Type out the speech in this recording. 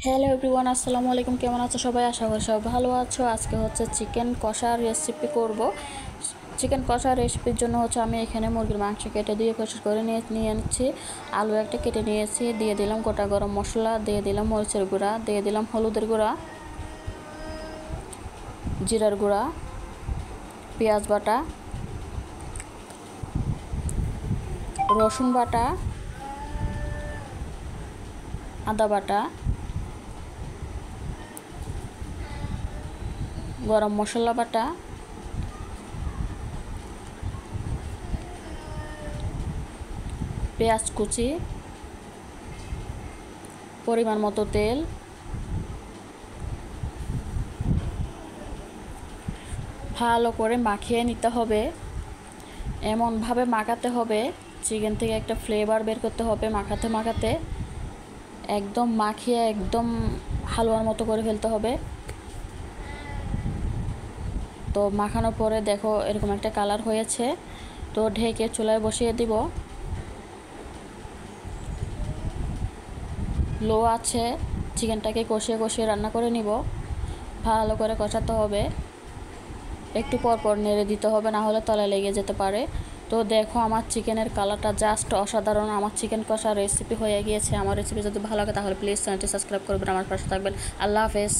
Hello everyone, আসসালামু আলাইকুম। কেমন আছো সবাই? আশা করি সবাই ভালো আছো। আজকে হচ্ছে চিকেন কষার রেসিপি করব। চিকেন কষার রেসিপির জন্য হচ্ছে আমি এখানে মুরগির মাংস কেটে দিয়ে পরিষ্কার করে নিয়ে নিচ্ছি। আলু একটা কেটে নিয়েছি, দিয়ে দিলাম গোটা গরম মশলা, দিয়ে দিলাম মরিচের গুঁড়া, দিয়ে দিলাম হলুদের গুঁড়া, জিরার গুঁড়া, পেঁয়াজ বাটা, রসুন বাটা, আদা বাটা, গরম মশলা বাটা, পেঁয়াজ কুচি, পরিমাণ মতো তেল, ভালো করে মাখিয়ে নিতে হবে। এমনভাবে মাখাতে হবে চিকেন থেকে একটা ফ্লেভার বের করতে হবে। মাখাতে মাখাতে একদম মাখিয়ে একদম হালুয়ার মতো করে ফেলতে হবে। তো মাখানোর পরে দেখো এরকম একটা কালার হয়েছে। তো ঢেকে চুলায় বসিয়ে দিব। লো আছে চিকেনটাকে কষিয়ে কষিয়ে রান্না করে নিব। ভালো করে কষাতে হবে, একটু পর পর নেড়ে দিতে হবে, না হলে তলায় লেগে যেতে পারে। তো দেখো আমার চিকেনের কালারটা জাস্ট অসাধারণ। আমার চিকেন কষা রেসিপি হয়ে গিয়েছে। আমার রেসিপি যদি ভালো লাগে তাহলে প্লিজ চ্যানেলটি সাবস্ক্রাইব করবেন, আমার পাশে থাকবেন। আল্লাহ হাফেজ।